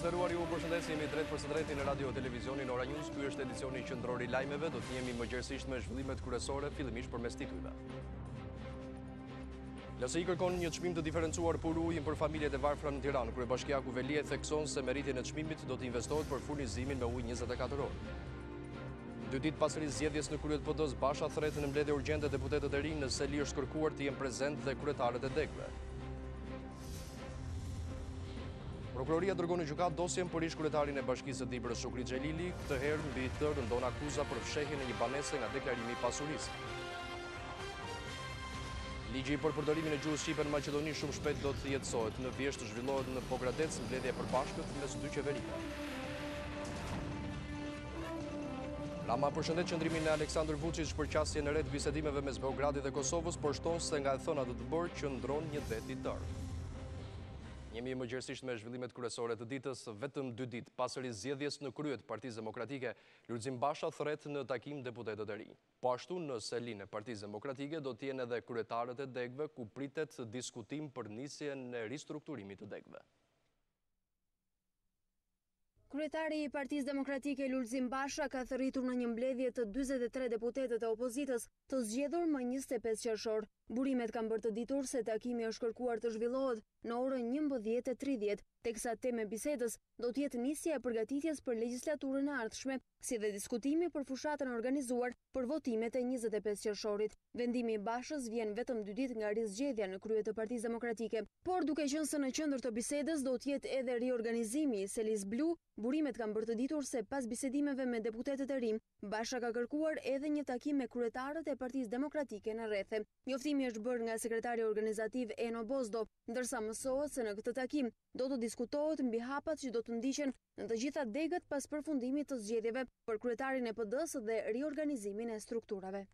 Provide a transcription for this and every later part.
Të nderuar, ju përshëndesim drejt për së drejti në radio televizionin Ora News. Ky është edicioni qendror i lajmeve. Do të jemi mëngjesisht me zhvillimet kryesore, fillimisht përmes titujve. LSI kërkon një çmim të diferencuar për ujin për familjet e varfra në Tiranë. Kryebashkiaku Velie thekson se meritjen e çmimit do të investohet për furnizimin me ujë 24 orë. 2 ditë pas zgjedhjes në krye të PD-s, Basha thret në mbledhje urgjente deputetët e rinj në Seli është kërkuar të jenë prezent dhe kryetarët e degëve. Prokuroria dërgon në gjykat dosjen për ish-kryetarin e Bashkisë së Dibrës Shukri Xhelili, këtë herë mbi të rëndon akuza për fshehjen e një banese nga deklarimi i pasurisë. Ligji për përdorimin e gjuhës shqipe në Maqedoni shumë shpejt do të jetësohet. Në Vjesht zhvillohet në Pogradec mbledhje e përbashkët mes dy qeverive. Rama përshëndet qëndrimin e Aleksandr Vučić për qasjen e re të bisedimeve mes Beogradit dhe Kosovës, por shton se nga e thënat të bërë qëndron një det i tërë. Jemi mëngjesisht me zhvillimet kryesore të ditës. Vetëm 2 ditë pas zgjedhjes në krye të Partisë Demokratike, Lulzim Basha thret në takim deputetët e rinj. Po ashtu në Selin e Partisë Demokratike do të jenë edhe kryetarët e degëve, ku pritet diskutim për nisjen e ristrukturimit të degëve. Kryetari i Partisë Demokratike Lulzim Basha ka thërritur në një mbledhje të 43 deputetët e opozitës të zgjedhur më 25 qershor. Burimet kanë bërë të ditur se takimi është kërkuar të zhvillohet në orën 11:30, teksa tema e bisedës do të jetë nisja e përgatitjes për legjislaturën e ardhshme, si dhe diskutimi për fushatën organizuar për votimet e 25 qershorit. Vendimi i Bashës vjen vetëm 2 ditë nga rizgjedhja në krye të Partisë Demokratike, por duke qenë se në qendër të bisedës do të jetë edhe riorganizimi i Selis Blu, burimet kanë bërë të ditur se pas bisedimeve me deputetët e rinj, Basha ka kërkuar edhe një takim me kryetarët e Partisë Demokratike në rrethe. Njoftimi është bërë nga sekretari organizativ Eno Bozdo, ndërsa mësohet se në këtë takim do të diskutohet mbi hapat që do të ndiqen në të gjitha degët pas përfundimit të zgjedhjeve për kryetarin e PD-s dhe riorganizimin e strukturave.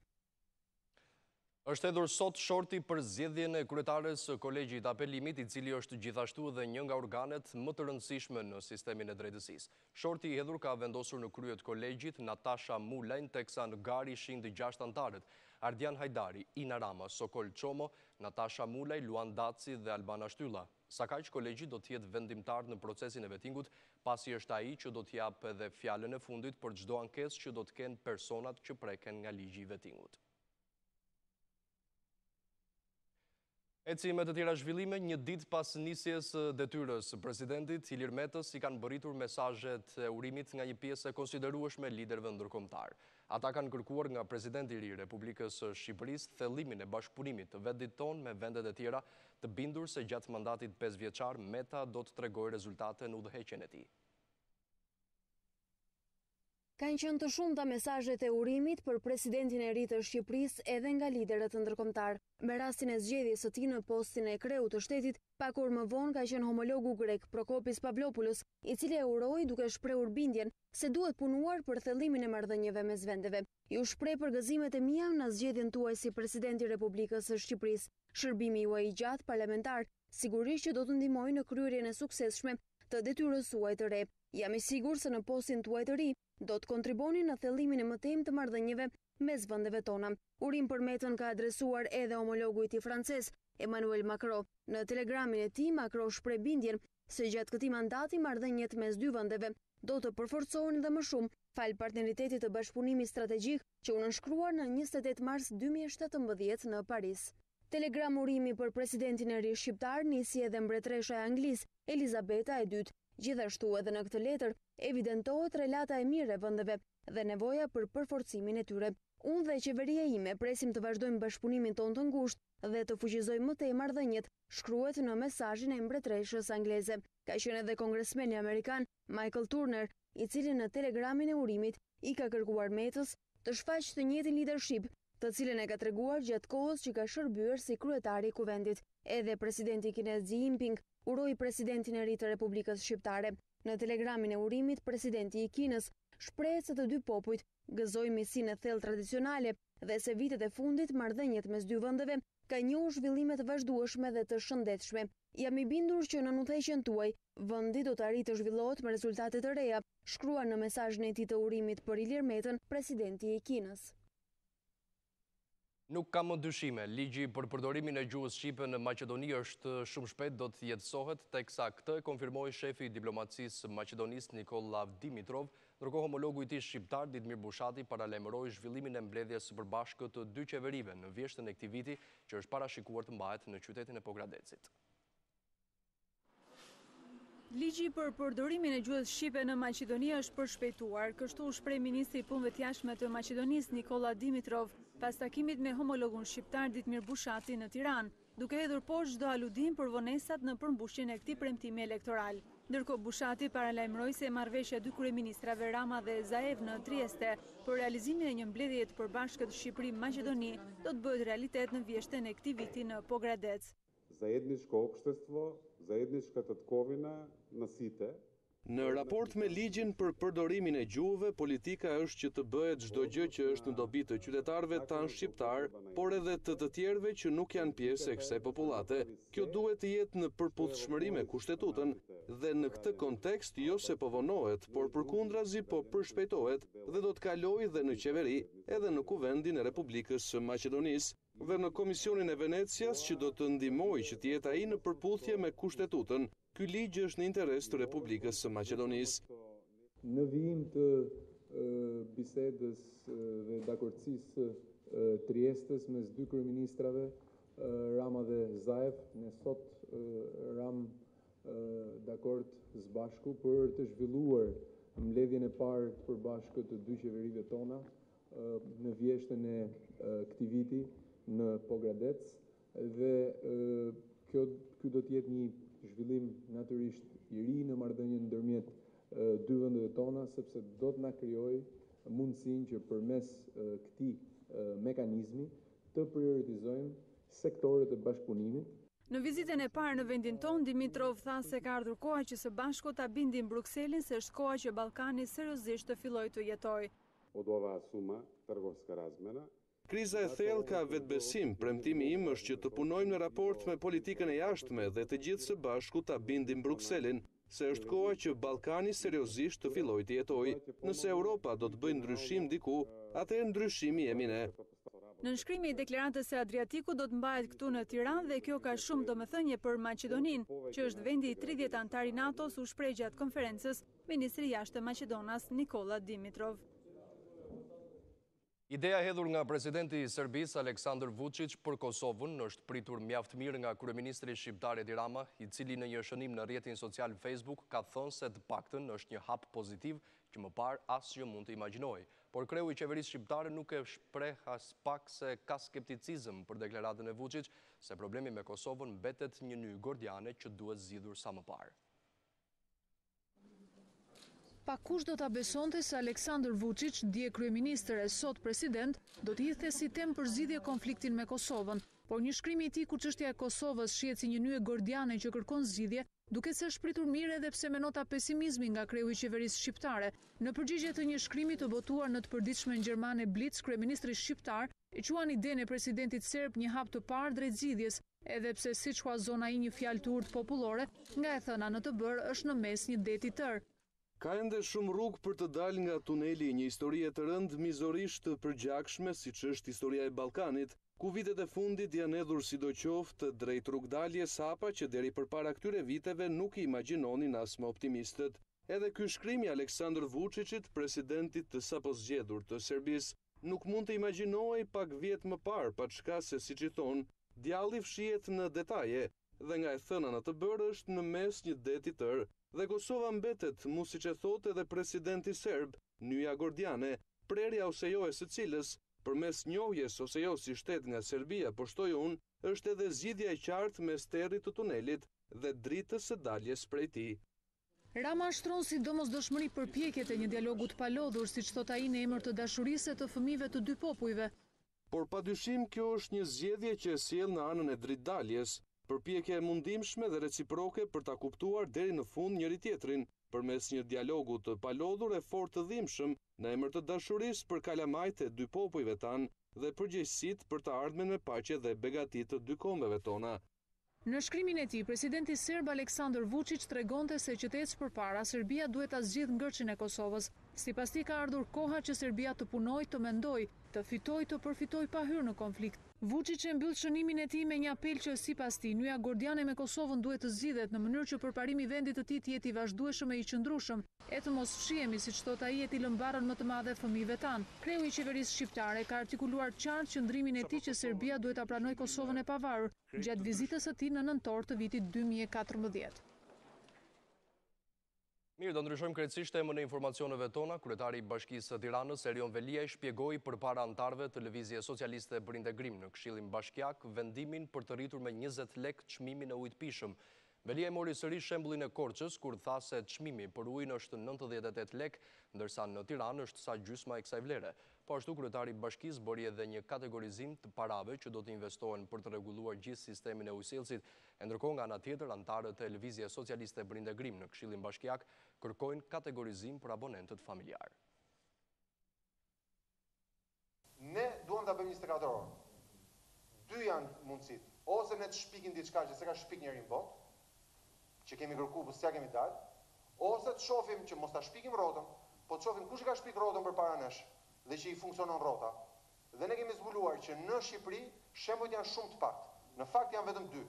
Është hedhur sot shorti për zgjedhjen e kryetares së Kolegjit të Apelimit, i cili është gjithashtu edhe një nga organet më të rëndësishme në sistemin e drejtësisë. Shorti i hedhur ka vendosur në krye të kolegjit Natasha Mulajn, teksa në gar ishin të 6 anëtarët: Ardian Hajdari, Ina Rama, Sokol Çomo, Natasha Mulaj, Luan Daci dhe Albana Shtylla. Sa kaq kolegji do të jetë vendimtar në procesin e vetingut, pasi është ai që do të japë edhe fjalën e fundit për çdo ankesë që do të kenë personat që preken nga ligji i vetingut. Eci me të tjera zhvillime, një ditë pas nisjes detyrës presidentit Ilir Metës i kanë bërritur mesazhet e urimit nga një pjesë e konsiderueshme liderëve ndërkombëtar. Ata kanë kërkuar nga presidenti i ri i Republikës së Shqipërisë thellimin e bashkëpunimit të vendit tonë me vendet e tjera, të bindur se gjatë mandatit 5 vjeçar Meta do të tregojë rezultate në udhëheqjen e tij. Kanë qenë të shumta mesazhet e urimit për presidentin e ri të Shqipërisë edhe nga liderët ndërkombëtar. Me rastin e zgjedhjes së tij në postin e kreut të shtetit, pak orë më vonë ka qenë homologu grek Prokopis Pavlopoulos, i cili e uroi duke shprehur bindjen se duhet punuar për thellimin e marrëdhënieve mes vendeve. Ju shpreh për gëzimet e mia në zgjedhjen tuaj si president i Republikës së Shqipërisë. Shërbimi juaj i gjatë parlamentar sigurisht që do të ndihmojë në kryerjen e suksesshme të detyrës suaj të re. Jam i sigurt se në postin tuaj të ri do të kontriboni në thellimin e mëtejmë të marrëdhënieve mes vendeve tona. Urim për Metën ka adresuar edhe homologu i tij francez, Emmanuel Macron. Në telegramin e tij, Macron shpreh bindjen se gjatë këtij mandati marrëdhëniet mes dy vendeve do të përforcohen dhe më shumë fal partneritetit të bashkëpunimit strategjik që u nënshkruar në 28 mars 2017 në Paris. Telegram urimi për presidentin e ri shqiptar nisi edhe mbretëresha e Anglisë, Elizabeta II. Gjithashtu edhe në këtë letër evidentohet relata e mirë e vendeve dhe nevoja për përforcimin e tyre. Unë dhe qeveria ime presim të vazhdojmë bashkëpunimin tonë të ngushtë dhe të fuqizojmë më tej marrëdhëniet, shkruhet në mesazhin e mbretëreshës angleze. Ka qenë edhe kongresmeni amerikan Michael Turner, i cili në telegramin e urimit i ka kërkuar Metës të shfaqë të njëjtin leadership, të cilën e ka treguar gjatë kohës që ka shërbyer si kryetari i kuvendit. Edhe presidenti kinez Xi Jinping uroi presidentin e ri të Republikës Shqiptare. Në telegramin e urimit, presidenti i Kinës shpreh se të dy popujt gëzojnë miqësinë e thellë tradicionale dhe se vitet e fundit marrëdhëniet mes dy vendeve ka njohur zhvillime të vazhdueshme dhe të shëndetshme. Jam i bindur që në udhëheqjen tuaj vendi do të arrijë të zhvillohet me rezultate të reja, shkruan në mesazhin e tij të urimit për Ilir Metën, presidenti i Kinës. Nuk ka më dyshime, ligji për përdorimin e gjuhës shqipe në Maqedoni është shumë shpejt do të jetësohet, teksa këtë e konfirmoi shefi i diplomacisë maqedonisë Nikola Dimitrov, ndërkohë homologu i tij shqiptar Ditmir Bushati paralajmëroi zhvillimin e mbledhjes së përbashkët të dy qeverive në vjeshtën e këtij viti, që është parashikuar të mbahet në qytetin e Pogradecit. Ligji për përdorimin e gjuhës shqipe në Maqedoni është përshpejtuar, kështu u shpreh ministri i punëve të jashtme të Maqedonisë Nikola Dimitrov pas takimit me homologun shqiptar Ditmir Bushati në Tiranë, duke hedhur poshtë çdo aludim për vonesat në përmbushjen e këtij premtimi elektoral. Ndërkohë Bushati paralajmëroi se marrëveshja e dy kryeministrave Rama dhe Zaev në Trieste për realizimin e një mbledhjeje të përbashkët Shqipëri-Maqedoni do të bëhet realitet në vjeshtën e këtij viti në Pogradec. Zajedničko opštstvo, zajednička tatkovina na site. Në raport me ligjin për përdorimin e gjuhëve, politika është që të bëhet çdo gjë që është në dobi të qytetarëve tanë shqiptar, por edhe të tjerëve që nuk janë pjesë e kësaj popullate. Kjo duhet të jetë në përputhshmëri me kushtetutën dhe në këtë kontekst jo se po vonohet, por përkundrazi po përshpejtohet dhe do të kalojë dhe në qeveri, edhe në Kuvendin e Republikës së Maqedonisë dhe në Komisionin e Venecias që do të ndihmojë që të jetë ai në përputhje me kushtetutën. Ky ligj është në interes të Republikës së Maqedonisë. Në vijim të bisedës dhe dakordësisë Triestes mes dy kryeministrave, Rama dhe Zaev, ne sot ram dakord së bashku për të zhvilluar mbledhjen e parë të përbashkët të dy qeverive tona në vjeshtën e këtij viti në Pogradec dhe ky do të jetë një zhvillim natyrisht i ri në marrëdhënien ndërmjet dy vendeve tona, sepse do të na krijojë mundësinë që përmes këtij mekanizmi të prioritizojmë sektorët e bashkëpunimit. Në vizitën e parë në vendin tonë, Dimitrov tha se ka ardhur koha që së bashku ta bindin Brukselin se është koha që Ballkani seriozisht të fillojë të jetojë. Od ova suma trgovska razmena. Kriza e thellë ka vetbesim, premtimi im është që të punojmë në raport me politikën e jashtme dhe të gjithë së bashku ta bindim Brukselin, se është koha që Ballkani seriozisht të fillojë të jetojë. Nëse Europa do të bëjë ndryshim diku, atëherë ndryshimi jemi ne. Nënshkrimi i deklaratës së Adriatikut do të mbahet këtu në Tiranë dhe kjo ka shumë domethënie për Maqedoninë, që është vendi i 30 antar i NATO-s, u shpreh gjatë konferencës ministri i jashtëm Maqedonas Nikola Dimitrov. Ideja hedhur nga presidenti i Serbisë Aleksandar Vučić për Kosovën është pritur mjaft mirë nga kryeministri shqiptar Edi Rama, i cili në një shënim në rrjetin social Facebook ka thënë se të paktën është një hap pozitiv që më parë asgjë mund të imagjinojë. Por kreu i qeverisë shqiptare nuk e shpreh as pak se ka skepticizëm për deklaratën e Vučić, se problemi me Kosovën mbetet një nyjë gordiane që duhet zgjidhur sa më parë. Pa kush do ta besonte se Aleksandar Vučić, dje kryeministër e sot president, do të hidhte si temë për zgjidhje konfliktin me Kosovën, por një shkrim i tij ku çështja e Kosovës shihet si një nyjë gordiane që kërkon zgjidhje, duket se është pritur mirë edhe pse me nota pesimizmi nga kreu i qeverisë shqiptare. Në përgjigje të një shkrimi të botuar në të përditshmen gjermane Blitz, kryeministri shqiptar e quan idenë e presidentit serb një hap të parë drejt zgjidhjes, edhe pse siç huazon ai një fjalë të urtë popullore, nga e thëna në të bërë është në mes një deti tërë. Ka ende shumë rrugë për të dalë nga tuneli, një historie të rëndë mizorisht të përgjakshme, siç është historia e Ballkanit, ku vitet e fundit janë hedhur sidoqoftë drejt rrugdaljes hapa që deri përpara këtyre viteve nuk i imagjinonin as më optimistët. Edhe ky shkrim i Aleksandar Vučićit, presidentit të sapo zgjedhur të Serbisë, nuk mund të imagjinohej pak vjet më parë, paçka se siç i thon, djalli fshihet në detaje dhe nga e thëna në të bërë është në mes një deti tërë. Dhe Kosova mbetet, mu siç e thotë edhe presidenti serb, nyja gordiane, prerja ose jo e së cilës, përmes njohjes ose jo si shtet nga Serbia, po shtoj unë, është edhe zgjidhja e qartë mes territ të tunelit dhe dritës së daljes prej tij. Rama shtron si domosdoshmëri përpjekjet e një dialogu të palodhur, siç thot ai në emër të dashurisë të fëmijëve të dy popujve. Por padyshim kjo është një zgjedhje që e sjell në anën e dritdaljes. Përpjekje e mundimshme dhe reciproke për ta kuptuar deri në fund njëri tjetrin, përmes një dialogu të palodhur e fort të dhimbshëm në emër të dashurisë për kalamajt e dy popujve tanë dhe përgjegjësitë për të ardhmen me paqe dhe begati të dy kombeve tona. Në shkrimin e tij, presidenti serb Aleksandar Vučić tregonte se që të ecë përpara, Serbia duhet ta zgjidhë ngërçin e Kosovës. Sipas tij ka ardhur koha që Serbia të punojë, të mendojë, të fitojë, të përfitojë pa hyrë në konflikt. Vučić e mbyll shënimin e tij me një apel që sipas tij nyja gordiane me Kosovën duhet të zgjidhet në mënyrë që përparimi i vendit të tij të jetë i vazhdueshëm e i qëndrueshëm, e të mos fshihemi siç thot ai e të lëmbarën më të madhe fëmijëve tan. Kreu i qeverisë shqiptare ka artikuluar qartë qëndrimin e tij që Serbia duhet ta pranojë Kosovën e pavarur gjatë vizitës së tij në nëntor të vitit 2014. Mirë, do ndryshojmë krejtësisht temën e informacioneve tona. Kryetari i Bashkisë së Tiranës, Erion Veliaj, shpjegoi përpara anëtarëve të Lëvizjes Socialiste për Integrim në Këshillin Bashkiak vendimin për të rritur me 20 lekë çmimin e ujit pishëm. Veliaj mori sërish shembullin e Korçës, kur tha se çmimi për ujin është 98 lekë, ndërsa në Tiranë është sa gjysma e kësaj vlere. Po ashtu, kryetari i Bashkisë bëri edhe një kategorizim të parave që do të investohen për të rregulluar gjithë sistemin e ujësillësit, e ndërkohë nga ana tjetër anëtarët e Lëvizjes Socialiste për Integrim në Këshillin Bashkiak kërkojnë kategorizim për abonentët familjar. Ne duam ta bëjmë 24 orë. Dy janë mundësit. Ose ne të shpikim diçka që s'e ka shpik njëri në botë, që kemi kërku, po s'ja kemi dalë, ose të shohim që mos ta shpikim rrotën, po të shohim kush i ka shpik rrotën përpara nesh dhe që i funksionon rrota. Dhe ne kemi zbuluar që në Shqipëri shembujt janë shumë të paktë. Në fakt janë vetëm dy: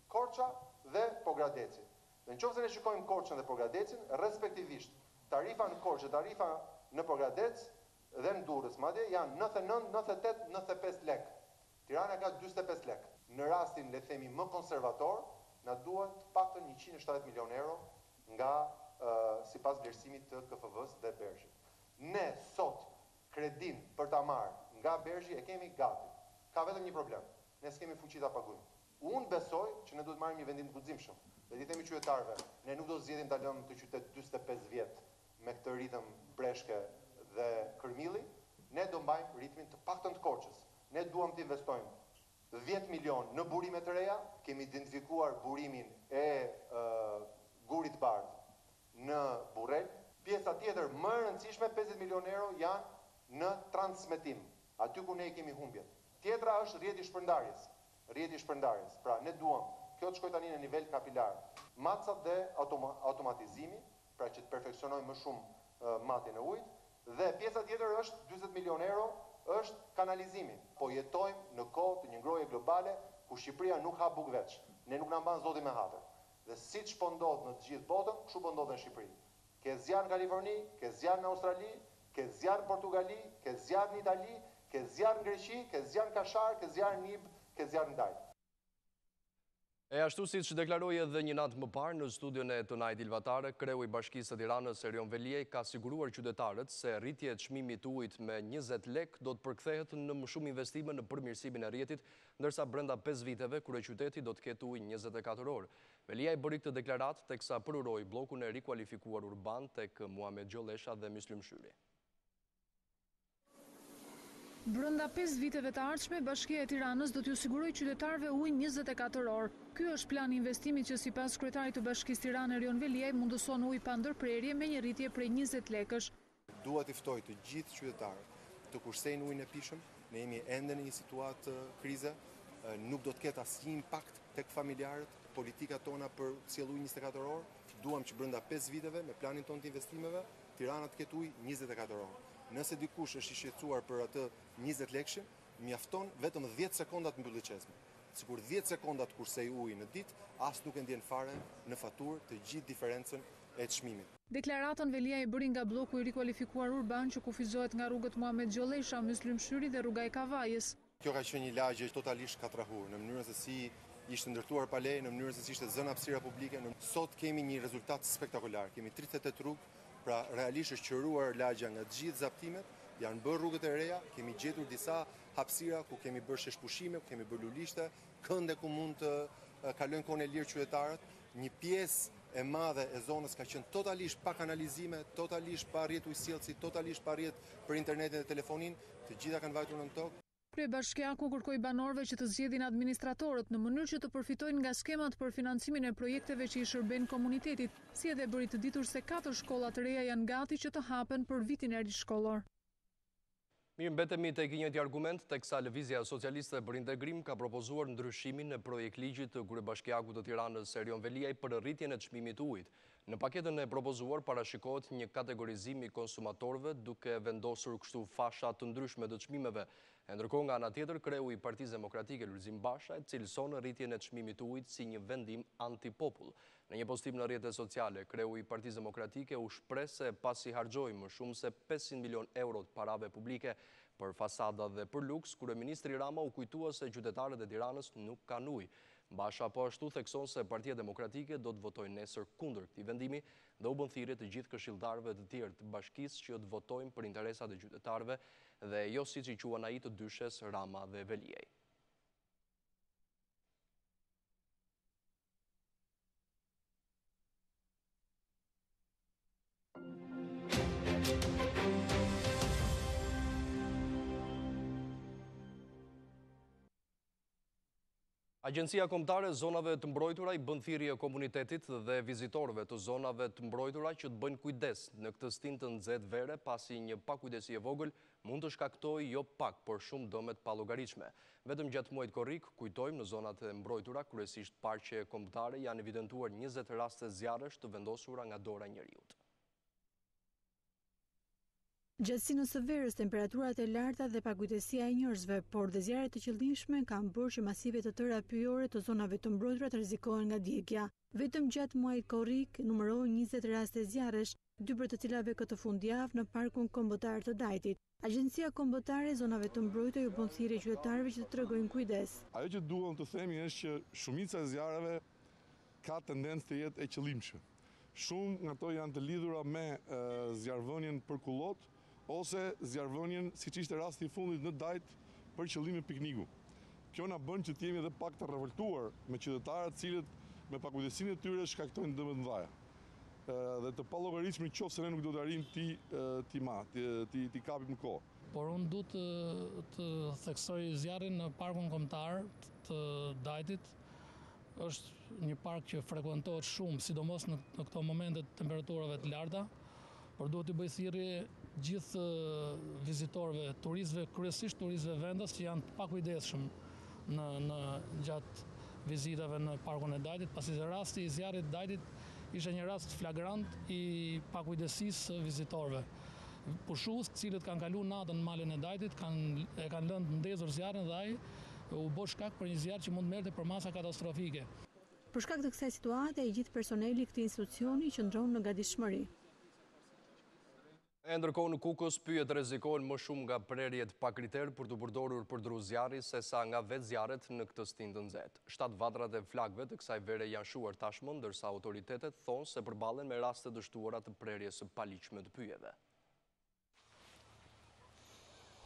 Korça dhe Pogradeci. Dhe nëse ne shikojmë Korçën dhe Pogradecin, respektivisht tarifa në Korçë, tarifa në Pogradec dhe në Durrës, madje janë 99, 98, 95 lekë. Tirana ka 45 lekë. Në rastin, le të themi, më konservator, na duhet paktën 170 milion euro nga sipas vlerësimit të KFV-s dhe Bergji. Ne sot kredin për ta marrë nga Bergji e kemi gati. Ka vetëm një problem. Ne s'kemi fuqi ta paguajmë. Unë besoj që ne duhet marrim një vendim të guximshëm. Dhe i themi qytetarëve, ne nuk do të zgjedhim ta lëmë të qytet 45 vjet me këtë ritëm breshke dhe kërmilli, ne do mbajmë ritmin të paktën të Korçës. Ne duam të investojmë 10 milion në burime të reja, kemi identifikuar burimin e Gurit Bardh në Burrel. Pjesa tjetër më e rëndësishme, 50 milion euro, janë në transmetim, aty ku ne kemi humbjet. Tjetra është rrjeti i shpërndarjes. Pra ne duam kjo të shkojë tani në nivel kapilar. Macat dhe automatizimi, pra që të perfeksionojmë më shumë matjen e ujit, dhe pjesa tjetër është 40 milion euro, është kanalizimi. Po jetojmë në kohë të një ngrohje globale ku Shqipëria nuk ha buk veç. Ne nuk na mban Zoti me hatër. Dhe siç po ndodh në të gjithë botën, kështu po ndodh në Shqipëri. Ke zjarr në Kaliforni, ke zjarr në Australi, ke zjarr në Portugali, ke zjarr në Itali, ke zjarr në Greqi, ke zjarr në Kashar, ke zjarr në Ib, ke zjarr në Dajt. E ashtu si që deklaroi edhe një natë më parë në studion e Tonight Ilvatare, kreu i Bashkisë së Tiranës Erion Veliaj ka siguruar qytetarët se rritja e çmimit të ujit me 20 lekë do të përkthehet në më shumë investime në përmirësimin e rrjetit, ndërsa brenda 5 viteve kryeqyteti do të ketë ujë 24 orë. Veliaj bëri këtë deklaratë teksa përuroi bllokun e rikualifikuar urban tek Muhamet Gjollesha dhe Myslim Shyri. Brenda 5 viteve të ardhshme, Bashkia e Tiranës do t'ju sigurojë qytetarëve ujë 24 orë. Ky është plani i investimit që sipas kryetarit të Bashkisë Tiranë Erion Veliaj mundëson ujë pa ndërprerje me një rritje prej 20 lekësh. Dua të ftoj të gjithë qytetarët të kursejnë ujin e pishëm. Ne jemi ende në një situatë krize, nuk do të ketë asnjë impakt tek familjarët, politikat tona për të sjellë ujë 24 orë. Duam që brenda 5 viteve me planin tonë të investimeve, Tirana të ketë ujë 24 orë. Nëse dikush është i shqetësuar për atë 20 lekëshin, mjafton vetëm 10 sekonda të mbyllë çezmin. Sikur 10 sekonda të kursej ujë në ditë, as nuk e ndjen fare në faturë të gjithë diferencën e çmimit. Deklaratën Veliaj bëri nga bloku i rikualifikuar urban që kufizohet nga rrugët Muhamet Gjollesha, Myslim Shyri dhe rruga e Kavajës. Kjo ka qenë një lagje totalisht katrahur, në mënyrën se si ishte ndërtuar palej, në mënyrën se si ishte zënë hapësira publike. Sot kemi një rezultat spektakolar. Kemi 38 rrugë. Pra realisht është qëruar lagja nga gjithë zaptimet, janë bërë rrugët e reja, kemi gjetur disa hapësira ku kemi bërë sheshpushime, ku kemi bërë lulishte, kënde ku mund të kalojnë kohën e lirë qytetarët. Një pjesë e madhe e zonës ka qenë totalisht pa kanalizime, totalisht pa rrjet ujësillësi, totalisht pa rrjet për internetin dhe telefonin, të gjitha kanë vajtur në tokë. Kryebashkiaku kërkoi banorëve që të zgjedhin administratorët në mënyrë që të përfitojnë nga skemat për financimin e projekteve që i shërbejnë komunitetit, si edhe bëri të ditur se 4 shkolla të reja janë gati që të hapen për vitin e ri shkollor. Mirë, mbetemi tek i njëjti argument, teksa Lëvizja Socialiste për Integrim ka propozuar ndryshimin në projekt ligjit të Kryebashkiakut të Tiranës Erion Veliaj për rritjen e çmimit të ujit. Në paketën e propozuar parashikohet një kategorizim i konsumatorëve duke vendosur kështu fasha të ndryshme të çmimeve. Ndërkohë nga ana tjetër, kreu i Partisë Demokratike Lulzim Basha e cilëson rritjen e çmimit të ujit si një vendim antipopull. Në një postim në rrjetet sociale, kreu i Partisë Demokratike u shpreh se pasi harxhoi më shumë se 500 milion euro të parave publike për fasada dhe për luks, kryeministri Rama u kujtua se qytetarët e Tiranës nuk kanë ujë. Basha po ashtu thekson se Partia Demokratike do të votojë nesër kundër këtij vendimi dhe u bën thirrje të gjithë këshilltarëve të tjerë të bashkisë që të votojnë për interesat e qytetarëve dhe jo siç i quan ai të dyshes Rama dhe Veliaj. Agjencia Kombëtare e Zonave të Mbrojtura i bën thirrje komunitetit dhe vizitorëve të zonave të mbrojtura që të bëjnë kujdes në këtë stintë të nxehtë vere, pasi një pakujdesi e vogël mund të shkaktojë jo pak, por shumë dëme të pallogaritshme. Vetëm gjatë muajit korrik, kujtojmë, në zonat e mbrojtura, kryesisht parqe kombëtare, janë evidentuar 20 raste zjarresh të vendosura nga dora e njeriut. Gjatësinë së verës, temperaturat e larta dhe pakujdesia e njerëzve, por dhe zjarret të qëllimshme kanë bërë që masive të tëra pyjore të zonave të mbrojtura të rrezikohen nga djegja. Vetëm gjatë muajit korrik numërohen 20 raste zjarresh, 2 për të cilave këtë fundjavë në parkun kombëtar të Dajtit. Agjencia Kombëtare e Zonave të Mbrojtura ju bën thirrje qytetarëve që të tregojnë kujdes. Ajo që duam të themi është që shumica e zjarreve ka tendencë të jetë e qëllimshme. Shumë nga ato janë të lidhura me zjarrvënien për kullot ose zjarrvënien, siç ishte rasti i fundit në Dajt, për qëllime pikniku. Kjo na bën që të jemi edhe pak të revoltuar me qytetarët cilët me pakujdesinë e tyre shkaktojnë dëme të mëdha. Dhe të pallogaritshme nëse ne nuk do të arrijmë ti kapim në kohë. Por unë du të theksoj zjarrin në parkun kombëtar të Dajtit. Është një park që frekuentohet shumë, sidomos në këto momente të temperaturave të larta, por duhet të bëj thirrje gjithë vizitorëve, turistëve, kryesisht turistëve vendas që janë të pakujdesshëm në gjatë vizitave në parkun e Dajtit, pasi rasti i zjarrit të Dajtit ishte një rast flagrant i pakujdesisë së vizitorëve. Pushues, të cilët kanë kaluar natën në malin e Dajtit, e kanë lënë të ndezur zjarrin dhe ai u bë shkak për një zjarr që mund merrte për masa katastrofike. Për shkak të kësaj situate, i gjithë personeli i këtij institucioni qëndron në gatishmëri. Ndërkohë në Kukës, pyjet rrezikohen më shumë nga prerjet pa kriter për të përdorur për dru zjarri sesa nga vetë zjarret në këtë stintë të nxehtë. 7 vatrat e flakëve të kësaj vere janë shuar tashmë, ndërsa autoritetet thonë se përballen me raste të shtuara të prerjes së paligjshme të pyjeve.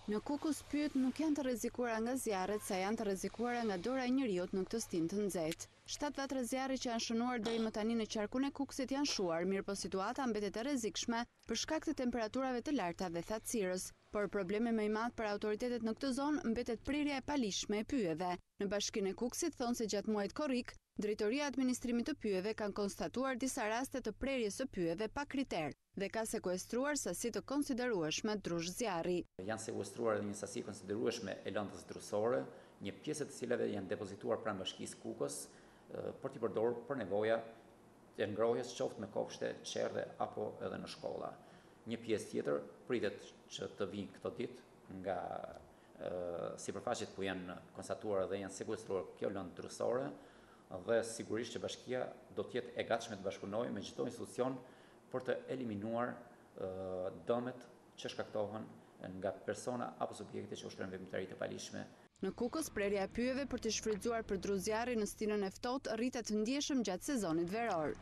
Në Kukës, pyjet nuk janë të rrezikuara nga zjarret, sa janë të rrezikuara nga dora e njeriut në këtë stintë të nxehtë. 7 vatra zjarri që janë shënuar deri më tani në qarkun e Kukësit janë shuar, mirë po situata mbetet e rrezikshme për shkak të temperaturave të larta dhe thatësirës. Por problemi më i madh për autoritetet në këtë zonë mbetet prerja e paligjshme e pyjeve. Në bashkinë e Kukësit thonë se gjatë muajit korrik, Drejtoria e Administrimit të Pyjeve kanë konstatuar disa raste të prerjes së pyjeve pa kriter dhe ka sekuestruar sasi të konsiderueshme drush zjarri. Janë sekuestruar edhe një sasi konsiderueshme e lëndës drusore, një pjesë të cilave janë depozituar pranë bashkisë Kukës për t'i përdorur për nevoja të ngrohjes qoftë me kopshte, qerre apo edhe në shkolla. Një pjesë tjetër pritet që të vinë këto ditë nga sipërfaqet ku janë konstatuar dhe janë sekuestruar kjo lëndë drusore, dhe sigurisht që bashkia do të jetë e gatshme të bashkëpunojë me çdo institucion për të eliminuar dëmet që shkaktohen nga persona apo subjekte që ushtrojnë veprimtari të paligjshme. Në Kukës, prerja e pyjeve për të shfrytzuar për dru zjarri në stinën e ftohtë rritet ndjeshëm gjatë sezonit veror.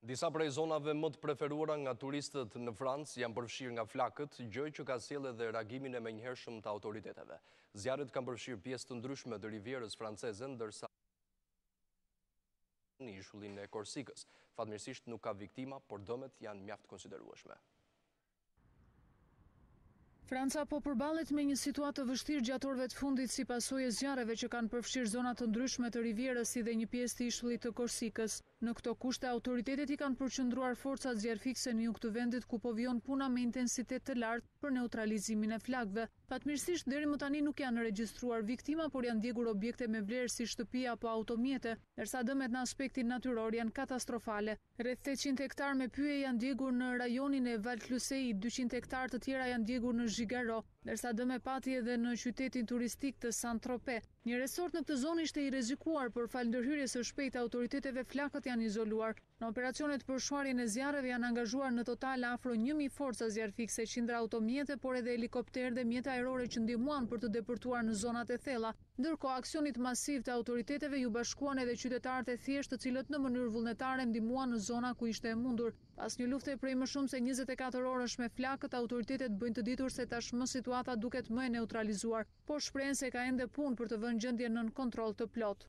Disa prej zonave më të preferuara nga turistët në Francë janë përfshirë nga flakët, gjë që ka sjellë edhe reagimin e menjëhershëm të autoriteteve. Zjarret kanë përfshirë pjesë të ndryshme të rivierës franceze, ndërsa në ishullin e Korsikës. Fatmirësisht nuk ka viktima, por dëmet janë mjaft konsiderueshme. Franca po përballet me një situatë të vështirë gjatë orëve të fundit si pasojë e zjarreve që kanë përfshirë zona të ndryshme të Rivierës si dhe një pjesë të ishullit të Korsikës. Në këto kushte autoritetet i kanë përqendruar forcat zjarrfikse në jug të vendit ku po vjon puna me intensitet të lartë për neutralizimin e flakëve. Fatmirësisht deri më tani nuk janë regjistruar viktima, por janë ndjekur objekte me vlerë si shtëpi apo automjete, ndërsa dëmet në aspektin natyror janë katastrofale. Rreth 800 hektar me pyje janë ndjekur në rajonin e Valklusei, 200 hektar të tjera janë ndjekur në Zhigaro, ndërsa dëme pati edhe në qytetin turistik të Saint-Tropez. Një resort në këtë zonë ishte i rrezikuar, por fal ndërhyrjes së shpejtë autoriteteve flakët janë izoluar. Në operacionet për shuarjen e zjarreve janë angazhuar në total afro 1000 forca zjarrfikse, qindra automjete, por edhe helikopter dhe mjete ajrore që ndihmuan për të depërtuar në zonat e thella. Ndërkohë, aksionit masiv të autoriteteve ju bashkuan edhe qytetarët e thjeshtë, të cilët në mënyrë vullnetare ndihmuan në zona ku ishte e mundur. Pas një lufte prej më shumë se 24 orësh me flakët, autoritetet bëjnë të ditur se tashmë situata duket më e neutralizuar, por shprehen se ka ende punë për të vënë gjendjen nën kontroll të plot.